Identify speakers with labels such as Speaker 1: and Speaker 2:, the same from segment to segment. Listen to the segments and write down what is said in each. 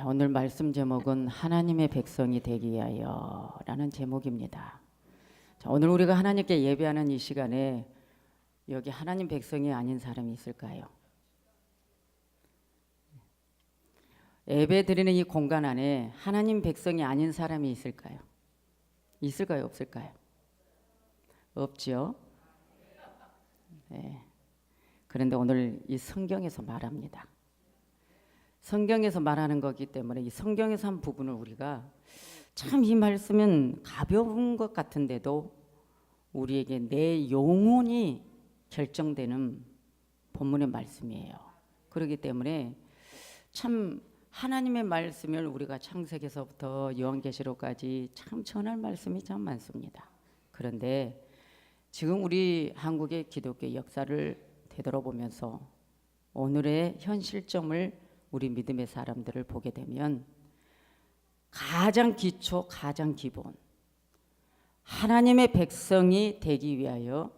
Speaker 1: 오늘 말씀 제목은 하나님의 백성이 되기 위하여 라는 제목입니다. 자, 오늘 우리가 하나님께 예배하는 이 시간에 여기 하나님 백성이 아닌 사람이 있을까요? 예배 드리는 이 공간 안에 하나님 백성이 아닌 사람이 있을까요? 있을까요? 없을까요? 없지요? 네. 그런데 오늘 이 성경에서 말합니다. 성경에서 말하는 거기 때문에 이 성경에서 한 부분을 우리가 참 이 말씀은 가벼운 것 같은데도 우리에게 내 영혼이 결정되는 본문의 말씀이에요. 그렇기 때문에 참 하나님의 말씀을 우리가 창세기서부터 요한계시록까지 참 전할 말씀이 참 많습니다. 그런데 지금 우리 한국의 기독교 역사를 되돌아보면서 오늘의 현 실정을 우리 믿음의 사람들을 보게 되면 가장 기초, 가장 기본 하나님의 백성이 되기 위하여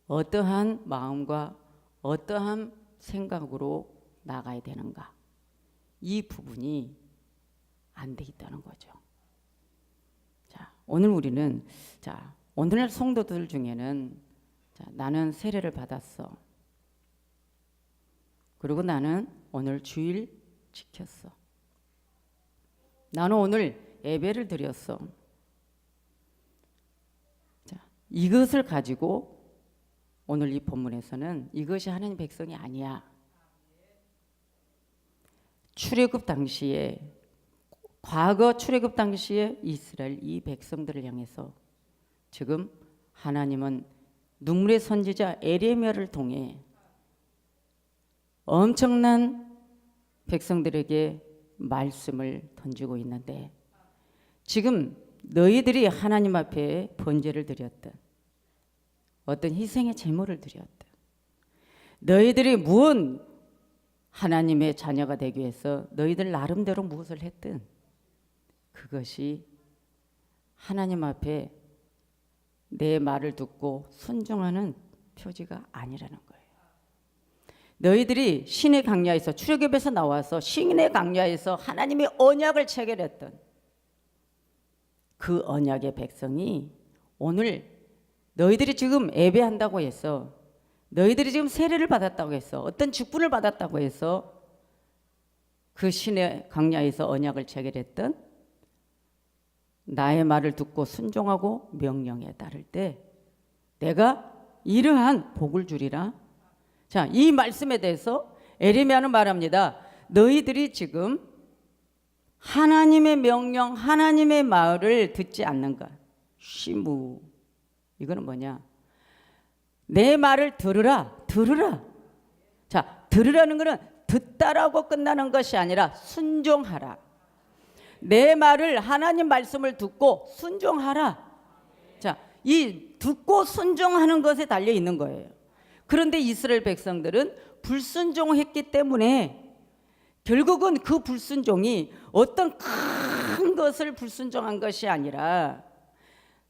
Speaker 1: 어떠한 마음과 어떠한 생각으로 나가야 되는가, 이 부분이 안 돼 있다는 거죠. 자, 오늘 우리는 오늘 성도들 중에는 나는 세례를 받았어. 그리고 나는 오늘 주일 지켰어. 나는 오늘 예배를 드렸어. 자, 이것을 가지고 오늘 이 본문에서는 이것이 하나님 백성이 아니야. 출애굽 당시에, 과거 출애굽 당시에 이스라엘 이 백성들을 향해서 지금 하나님은 눈물의 선지자 에레미야를 통해 엄청난 백성들에게 말씀을 던지고 있는데, 지금 너희들이 하나님 앞에 번제를 드렸든 어떤 희생의 제물을 드렸든 너희들이 무슨 하나님의 자녀가 되기 위해서 너희들 나름대로 무엇을 했든 그것이 하나님 앞에 내 말을 듣고 순종하는 표지가 아니라는 거예요. 너희들이 신의 강야에서, 출애굽에서 나와서 신의 강야에서 하나님의 언약을 체결했던 그 언약의 백성이 오늘 너희들이 지금 예배한다고 해서, 너희들이 지금 세례를 받았다고 해서, 어떤 직분을 받았다고 해서 그 신의 강야에서 언약을 체결했던 나의 말을 듣고 순종하고 명령에 따를 때 내가 이러한 복을 주리라. 자, 이 말씀에 대해서 에레미야는 말합니다. 너희들이 지금 하나님의 명령, 하나님의 말을 듣지 않는가? 쉬무. 이거는 뭐냐? 내 말을 들으라, 들으라. 자, 들으라는 것은 듣다라고 끝나는 것이 아니라 순종하라. 내 말을, 하나님 말씀을 듣고 순종하라. 자, 이 듣고 순종하는 것에 달려 있는 거예요. 그런데 이스라엘 백성들은 불순종했기 때문에 결국은 그 불순종이 어떤 큰 것을 불순종한 것이 아니라,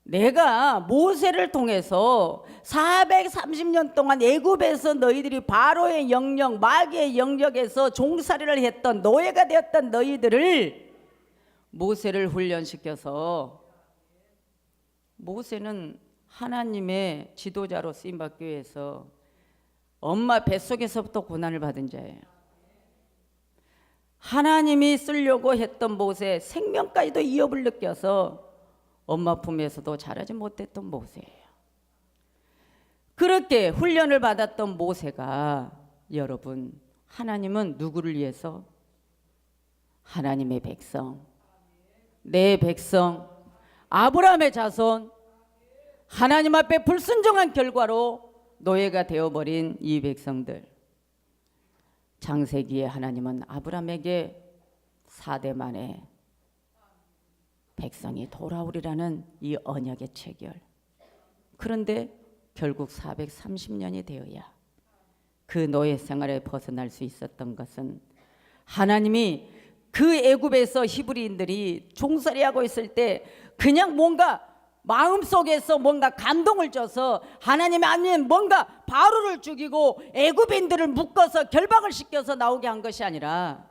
Speaker 1: 내가 모세를 통해서 430년 동안 애굽에서 너희들이 바로의 영역, 마귀의 영역에서 종살이를 했던, 노예가 되었던 너희들을 모세를 훈련시켜서, 모세는 하나님의 지도자로 쓰임받기 위해서 엄마 뱃속에서부터 고난을 받은 자예요. 하나님이 쓰려고 했던 모세, 생명까지도 위협을 느껴서 엄마 품에서도 자라지 못했던 모세예요. 그렇게 훈련을 받았던 모세가, 여러분, 하나님은 누구를 위해서? 하나님의 백성, 내 백성, 아브라함의 자손, 하나님 앞에 불순종한 결과로 노예가 되어버린 이 백성들. 창세기에 하나님은 아브라함에게 4대 만에 백성이 돌아오리라는 이 언약의 체결. 그런데 결국 430년이 되어야 그 노예 생활에 벗어날 수 있었던 것은, 하나님이 그 애굽에서 히브리인들이 종살이하고 있을 때 그냥 뭔가 마음속에서 뭔가 감동을 줘서 하나님이 아닌 뭔가 바로를 죽이고 애굽인들을 묶어서 결박을 시켜서 나오게 한 것이 아니라,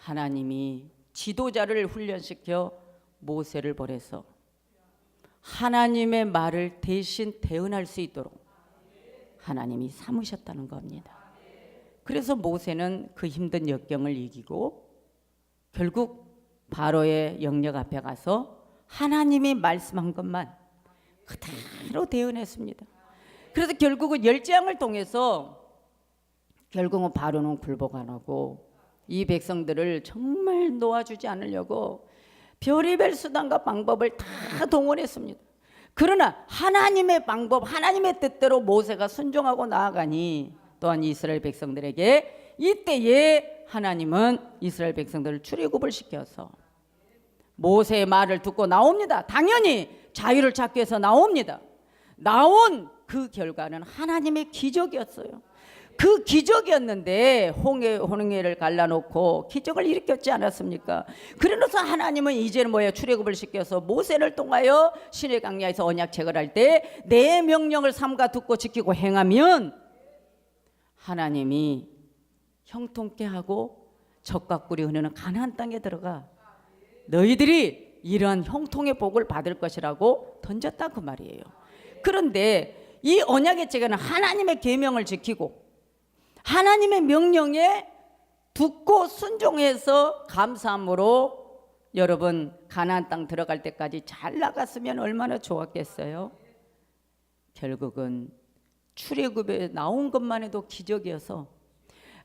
Speaker 1: 하나님이 지도자를 훈련시켜 모세를 보내서 하나님의 말을 대신 대언할 수 있도록 하나님이 삼으셨다는 겁니다. 그래서 모세는 그 힘든 역경을 이기고 결국 바로의 영역 앞에 가서 하나님이 말씀한 것만 그대로 대언했습니다. 그래서 결국은 열재앙을 통해서 결국은 바로는 굴복 안 하고 이 백성들을 정말 놓아주지 않으려고 별의별 수단과 방법을 다 동원했습니다. 그러나 하나님의 방법, 하나님의 뜻대로 모세가 순종하고 나아가니 또한 이스라엘 백성들에게 이때에 하나님은 이스라엘 백성들을 출애굽을 시켜서 모세의 말을 듣고 나옵니다. 당연히 자유를 찾기 위해서 나옵니다. 나온 그 결과는 하나님의 기적이었어요. 그 기적이었는데 홍해를 갈라놓고 기적을 일으켰지 않았습니까? 그래서 하나님은 이제는 뭐예요? 출애굽을 시켜서 모세를 통하여 시내 광야에서 언약책을 할 때 내 명령을 삼가 듣고 지키고 행하면 하나님이 형통케 하고 젖과 꿀이 흐르는 가나안 땅에 들어가 너희들이 이러한 형통의 복을 받을 것이라고 던졌다 그 말이에요. 그런데 이 언약의 책에는 하나님의 계명을 지키고 하나님의 명령에 듣고 순종해서 감사함으로 여러분 가나안 땅 들어갈 때까지 잘 나갔으면 얼마나 좋았겠어요. 결국은 출애굽에 나온 것만 해도 기적이어서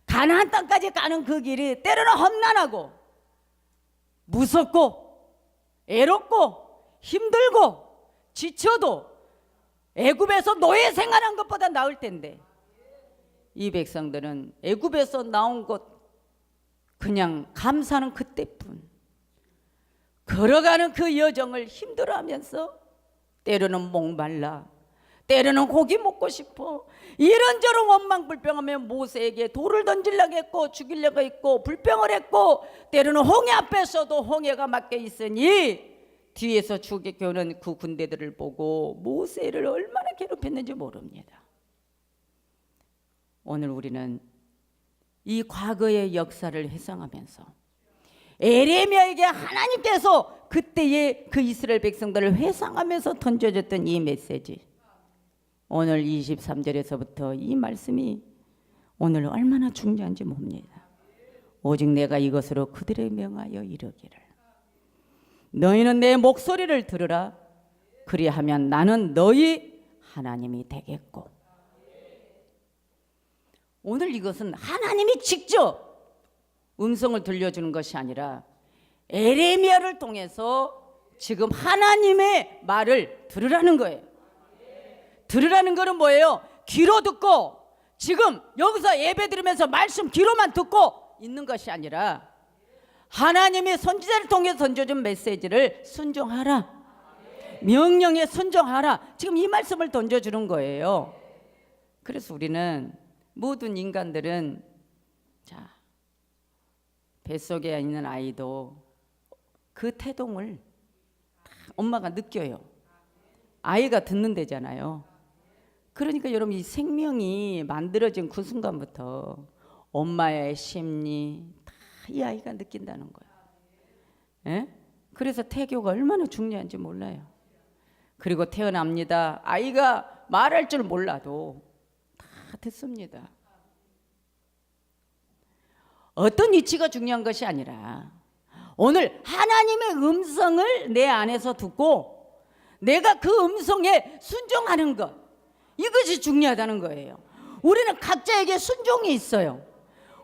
Speaker 1: 가나안 땅까지 가는 그 길이 때로는 험난하고 무섭고 애롭고 힘들고 지쳐도 애굽에서 노예 생활한 것보다 나을 텐데 이 백성들은 애굽에서 나온 것 그냥 감사하는 그때뿐 걸어가는 그 여정을 힘들어하면서 때로는 목말라 때로는 고기 먹고 싶어 이런저런 원망불평하며 모세에게 돌을 던지려고 했고 죽이려고 했고 불평을 했고 때로는 홍해 앞에서도 홍해가 막혀 있으니 뒤에서 죽여오는 그 군대들을 보고 모세를 얼마나 괴롭혔는지 모릅니다. 오늘 우리는 이 과거의 역사를 회상하면서 에레미야에게 하나님께서 그때의 그 이스라엘 백성들을 회상하면서 던져줬던 이 메시지 오늘 23절에서부터 이 말씀이 오늘 얼마나 중요한지 봅니다. 오직 내가 이것으로 그들에 명하여 이르기를 너희는 내 목소리를 들으라 그리하면 나는 너희 하나님이 되겠고 오늘 이것은 하나님이 직접 음성을 들려주는 것이 아니라 에레미야를 통해서 지금 하나님의 말을 들으라는 거예요. 들으라는 거는 뭐예요? 귀로 듣고 지금 여기서 예배 드리면서 말씀 귀로만 듣고 있는 것이 아니라 하나님이 선지자를 통해 던져준 메시지를 순종하라. 명령에 순종하라. 지금 이 말씀을 던져주는 거예요. 그래서 우리는 모든 인간들은 자 뱃속에 있는 아이도 그 태동을 엄마가 느껴요. 아이가 듣는 데잖아요. 그러니까 여러분 이 생명이 만들어진 그 순간부터 엄마의 심리 다 이 아이가 느낀다는 거예요. 예? 그래서 태교가 얼마나 중요한지 몰라요. 그리고 태어납니다. 아이가 말할 줄 몰라도 다 듣습니다. 어떤 위치가 중요한 것이 아니라 오늘 하나님의 음성을 내 안에서 듣고 내가 그 음성에 순종하는 것 이것이 중요하다는 거예요. 우리는 각자에게 순종이 있어요.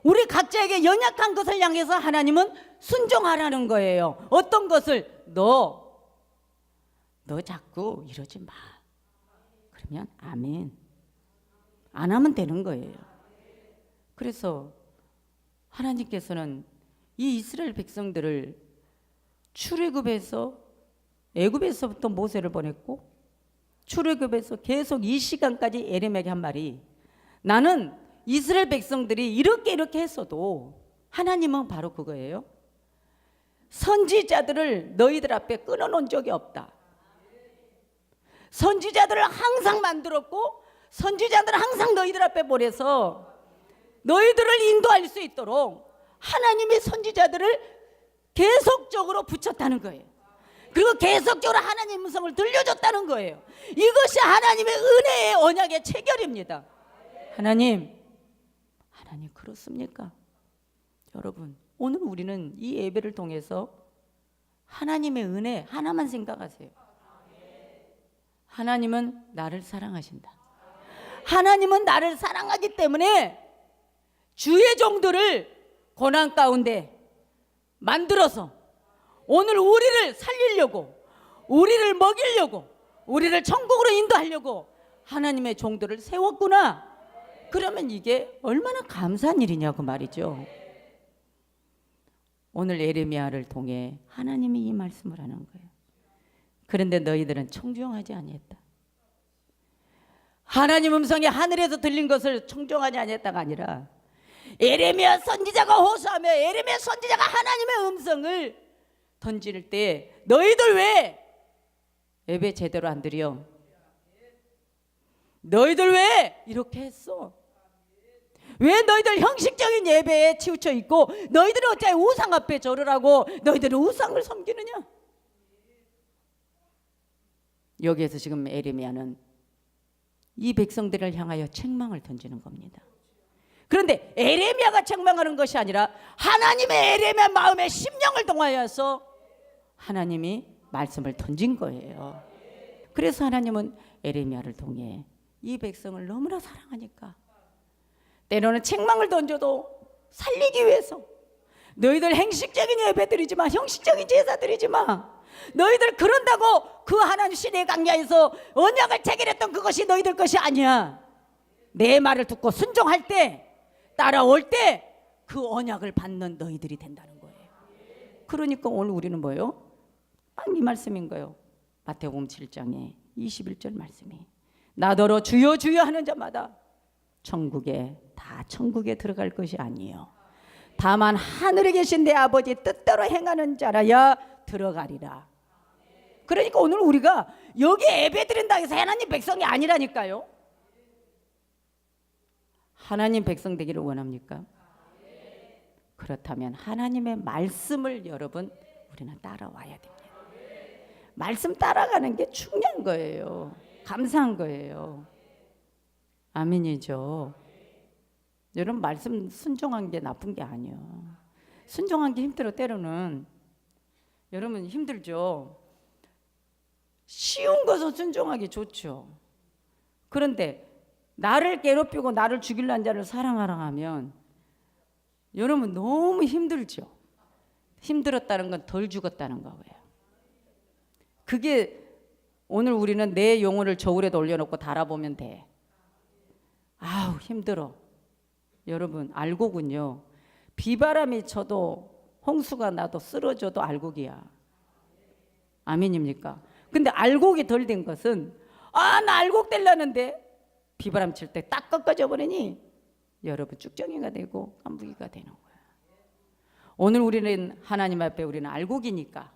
Speaker 1: 우리 각자에게 연약한 것을 향해서 하나님은 순종하라는 거예요. 어떤 것을 너 자꾸 이러지 마. 그러면 아멘. 안 하면 되는 거예요. 그래서 하나님께서는 이 이스라엘 백성들을 출애굽에서 애굽에서부터 모세를 보냈고 출애굽에서 계속 이 시간까지 에레미야에게 한 말이 나는 이스라엘 백성들이 이렇게 했어도 하나님은 바로 그거예요. 선지자들을 너희들 앞에 끊어놓은 적이 없다. 선지자들을 항상 만들었고 선지자들을 항상 너희들 앞에 보내서 너희들을 인도할 수 있도록 하나님의 선지자들을 계속적으로 붙였다는 거예요. 그리고 계속적으로 하나님의 음성을 들려줬다는 거예요. 이것이 하나님의 은혜의 언약의 체결입니다. 하나님 그렇습니까? 여러분, 오늘 우리는 이 예배를 통해서 하나님의 은혜 하나만 생각하세요. 하나님은 나를 사랑하신다. 하나님은 나를 사랑하기 때문에 주의 종들을 고난 가운데 만들어서 오늘 우리를 살리려고, 우리를 먹이려고, 우리를 천국으로 인도하려고 하나님의 종들을 세웠구나. 그러면 이게 얼마나 감사한 일이냐고 말이죠. 오늘 예레미야를 통해 하나님이 이 말씀을 하는 거예요. 그런데 너희들은 청종하지 아니했다. 하나님 음성이 하늘에서 들린 것을 청종하지 아니했다가 아니라 예레미야 선지자가 호소하며 예레미야 선지자가 하나님의 음성을 던질 때 너희들 왜 예배 제대로 안 드려? 너희들 왜 이렇게 했어? 왜 너희들 형식적인 예배에 치우쳐 있고 너희들은 어찌 우상 앞에 절을 하고 너희들은 우상을 섬기느냐? 여기에서 지금 예레미야는 이 백성들을 향하여 책망을 던지는 겁니다. 그런데 예레미야가 책망하는 것이 아니라 하나님의 예레미야 마음의 심령을 동하여서 하나님이 말씀을 던진 거예요. 그래서 하나님은 예레미야를 통해 이 백성을 너무나 사랑하니까 때로는 책망을 던져도 살리기 위해서 너희들 행식적인 예배 드리지 마, 형식적인 제사 드리지 마. 너희들 그런다고 그 하나님 시내 강야에서 언약을 체결했던 그것이 너희들 것이 아니야. 내 말을 듣고 순종할 때, 따라올 때 그 언약을 받는 너희들이 된다는 거예요. 그러니까 오늘 우리는 뭐예요? 딱 이 말씀인 거예요. 마태복음 7장에 21절 말씀이 나더러 주여 주여 하는 자마다 천국에 들어갈 것이 아니요 다만 하늘에 계신 내 아버지 뜻대로 행하는 자라야 들어가리라. 그러니까 오늘 우리가 여기 예배 드린다 해서 하나님 백성이 아니라니까요. 하나님 백성 되기를 원합니까? 그렇다면 하나님의 말씀을 여러분 우리는 따라와야 됩니다. 말씀 따라가는 게 중요한 거예요. 감사한 거예요. 아멘이죠. 여러분 말씀 순종한 게 나쁜 게 아니에요. 순종한 게 힘들어. 때로는 여러분 힘들죠. 쉬운 것은 순종하기 좋죠. 그런데 나를 괴롭히고 나를 죽이려는 자를 사랑하라 하면 여러분 너무 힘들죠. 힘들었다는 건 덜 죽었다는 거예요. 그게 오늘 우리는 내 영혼을 저울에도 올려놓고 달아보면 돼. 아우 힘들어. 여러분 알곡은요 비바람이 쳐도 홍수가 나도 쓰러져도 알곡이야. 아멘입니까? 근데 알곡이 덜 된 것은 나 알곡 되려는데 비바람 칠 때 딱 꺾어져 버리니 여러분 쭉정이가 되고 깐부기가 되는 거야. 오늘 우리는 하나님 앞에 우리는 알곡이니까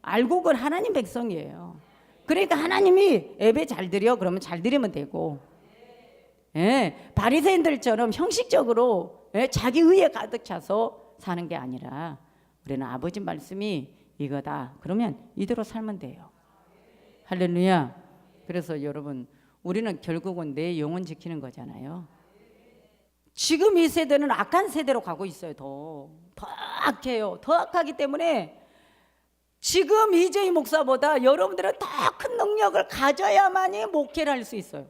Speaker 1: 알곡은 하나님 백성이에요. 그러니까 하나님이 예배 잘 드려 그러면 잘 드리면 되고 바리새인들처럼 형식적으로 자기 의에 가득 차서 사는 게 아니라 우리는 아버지 말씀이 이거다 그러면 이대로 살면 돼요. 할렐루야. 그래서 여러분 우리는 결국은 내 영혼 지키는 거잖아요. 지금 이 세대는 악한 세대로 가고 있어요. 더 악해요. 더 악하기 때문에 지금 이재희 목사보다 여러분들은 더 큰 능력을 가져야만이 목회를 할 수 있어요.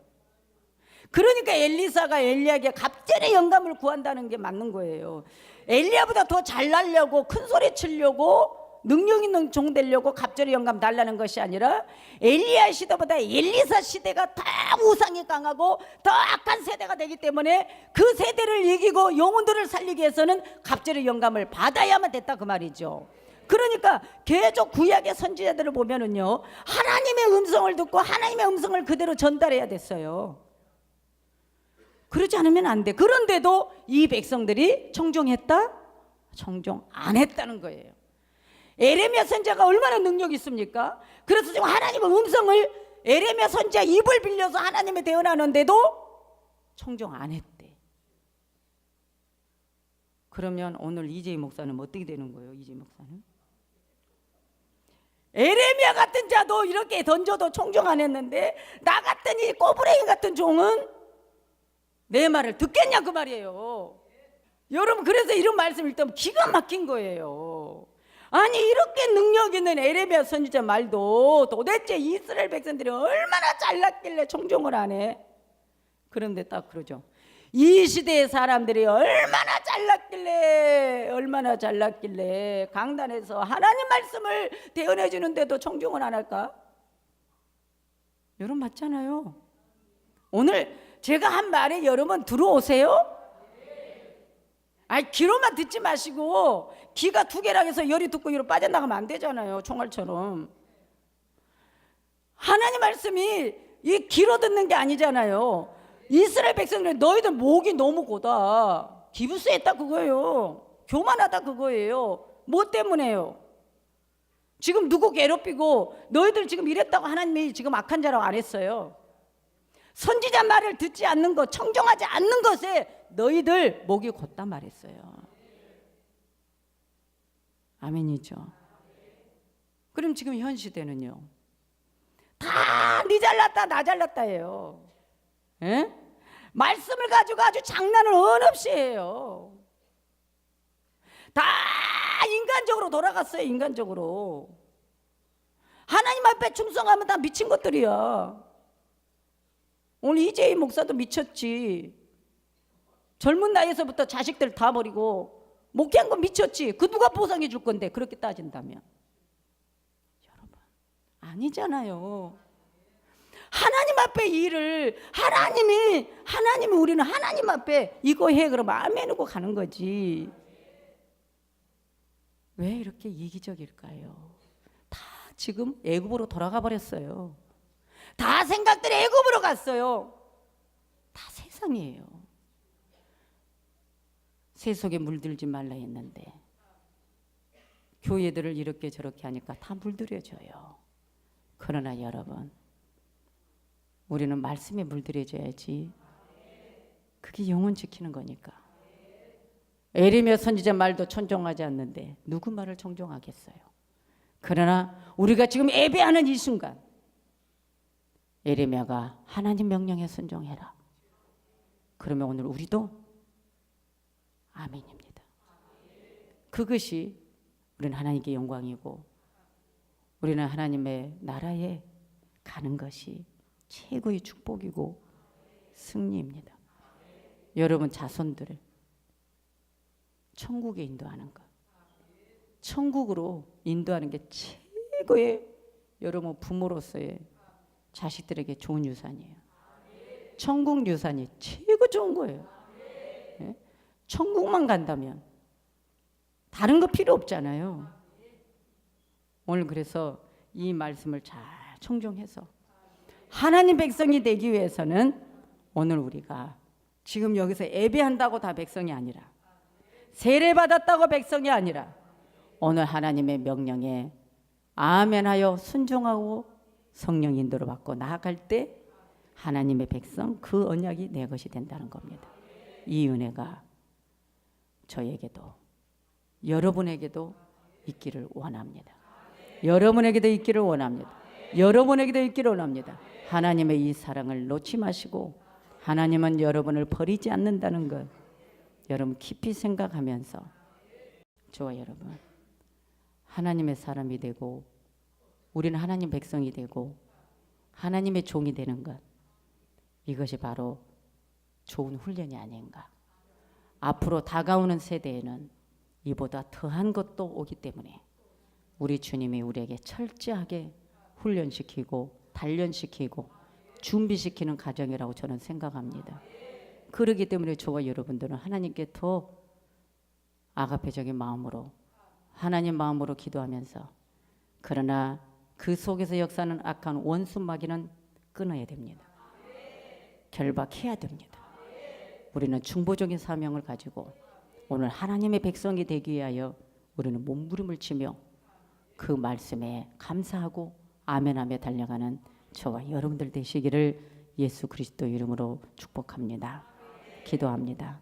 Speaker 1: 그러니까 엘리사가 엘리야에게 갑절의 영감을 구한다는 게 맞는 거예요. 엘리야보다 더 잘나려고 큰 소리 치려고 능력 있는 종 되려고 갑절의 영감 달라는 것이 아니라 엘리야 시대보다 엘리사 시대가 더 우상이 강하고 더 악한 세대가 되기 때문에 그 세대를 이기고 영혼들을 살리기 위해서는 갑절의 영감을 받아야만 됐다 그 말이죠. 그러니까 계속 구약의 선지자들을 보면은요 하나님의 음성을 듣고 하나님의 음성을 그대로 전달해야 됐어요. 그러지 않으면 안 돼. 그런데도 이 백성들이 청종했다? 청종 안 했다는 거예요. 예레미야 선지자가 얼마나 능력이 있습니까? 그래서 지금 하나님의 음성을 예레미야 선지자 입을 빌려서 하나님의 대언하는데도 청종 안 했대. 그러면 오늘 이재희 목사는 어떻게 되는 거예요? 이재희 목사는 에레미야 같은 자도 이렇게 던져도 청종 안 했는데 나 같은 이 꼬부랭이 같은 종은 내 말을 듣겠냐 그 말이에요. 여러분, 그래서 이런 말씀 읽다 기가 막힌 거예요. 아니, 이렇게 능력 있는 에레미야 선지자 말도 도대체 이스라엘 백성들이 얼마나 잘났길래 청종을 안 해? 그런데 딱 그러죠. 이 시대의 사람들이 얼마나 잘났길래 강단에서 하나님 말씀을 대언해 주는데도 청종을 안 할까? 여러분 맞잖아요. 오늘 제가 한 말에 여러분 들어오세요? 아니, 귀로만 듣지 마시고 귀가 두 개라 해서 열이 듣고 이로 빠져나가면 안 되잖아요. 총알처럼. 하나님 말씀이 이 귀로 듣는 게 아니잖아요. 이스라엘 백성들은 너희들 목이 너무 고다. 기부스했다 그거예요. 교만하다 그거예요. 뭐 때문에요? 지금 누구 괴롭히고 너희들 지금 이랬다고 하나님이 지금 악한 자라고 안 했어요. 선지자 말을 듣지 않는 것, 청정하지 않는 것에 너희들 목이 곧다 말했어요. 아멘이죠. 그럼 지금 현 시대는요, 다 니 잘났다 나 잘났다예요. 에? 말씀을 가지고 아주 장난을 언없이 해요. 다 인간적으로 돌아갔어요. 인간적으로. 하나님 앞에 충성하면 다 미친 것들이야. 오늘 이재희 목사도 미쳤지. 젊은 나이에서부터 자식들 다 버리고 목회한 건 미쳤지. 그 누가 보상해 줄 건데 그렇게 따진다면. 여러분 아니잖아요. 하나님 앞에 일을 하나님이 우리는 하나님 앞에 이거 해 그러면 아멘 하고 가는 거지. 왜 이렇게 이기적일까요? 다 지금 애굽으로 돌아가 버렸어요. 다 생각들이 애굽으로 갔어요. 다 세상이에요. 새 속에 물들지 말라 했는데 교회들을 이렇게 저렇게 하니까 다 물들여져요. 그러나 여러분, 우리는 말씀에 물들여져야지. 그게 영혼 지키는 거니까. 에레미야 선지자 말도 청종하지 않는데 누구 말을 청종하겠어요? 그러나 우리가 지금 예배하는 이 순간 에레미야가 하나님 명령에 순종해라. 그러면 오늘 우리도 아멘입니다. 그것이 우리는 하나님께 영광이고 우리는 하나님의 나라에 가는 것이 최고의 축복이고 승리입니다. 여러분 자손들을 천국에 인도하는 것, 천국으로 인도하는 게 최고의 여러분 부모로서의 자식들에게 좋은 유산이에요. 천국 유산이 최고 좋은 거예요. 네? 천국만 간다면 다른 거 필요 없잖아요. 오늘 그래서 이 말씀을 잘 청종해서 하나님 백성이 되기 위해서는 오늘 우리가 지금 여기서 예배한다고 다 백성이 아니라 세례 받았다고 백성이 아니라 오늘 하나님의 명령에 아멘하여 순종하고 성령 인도를 받고 나아갈 때 하나님의 백성 그 언약이 내 것이 된다는 겁니다. 이 은혜가 저에게도 여러분에게도 있기를 원합니다. 여러분에게도 있기를 원합니다. 여러분에게도 있기를 원합니다. 하나님의 이 사랑을 놓지 마시고 하나님은 여러분을 버리지 않는다는 것 여러분 깊이 생각하면서 저와 여러분 하나님의 사람이 되고 우리는 하나님 백성이 되고 하나님의 종이 되는 것 이것이 바로 좋은 훈련이 아닌가. 앞으로 다가오는 세대에는 이보다 더한 것도 오기 때문에 우리 주님이 우리에게 철저하게 훈련시키고 단련시키고 준비시키는 과정이라고 저는 생각합니다. 그렇기 때문에 저와 여러분들은 하나님께 더 아가페적인 마음으로 하나님 마음으로 기도하면서 그러나 그 속에서 역사하는 악한 원수 마귀는 끊어야 됩니다. 결박해야 됩니다. 우리는 중보적인 사명을 가지고 오늘 하나님의 백성이 되기 위하여 우리는 몸부림을 치며 그 말씀에 감사하고 아멘하며 달려가는 저와 여러분들 되시기를 예수 그리스도 이름으로 축복합니다. 기도합니다.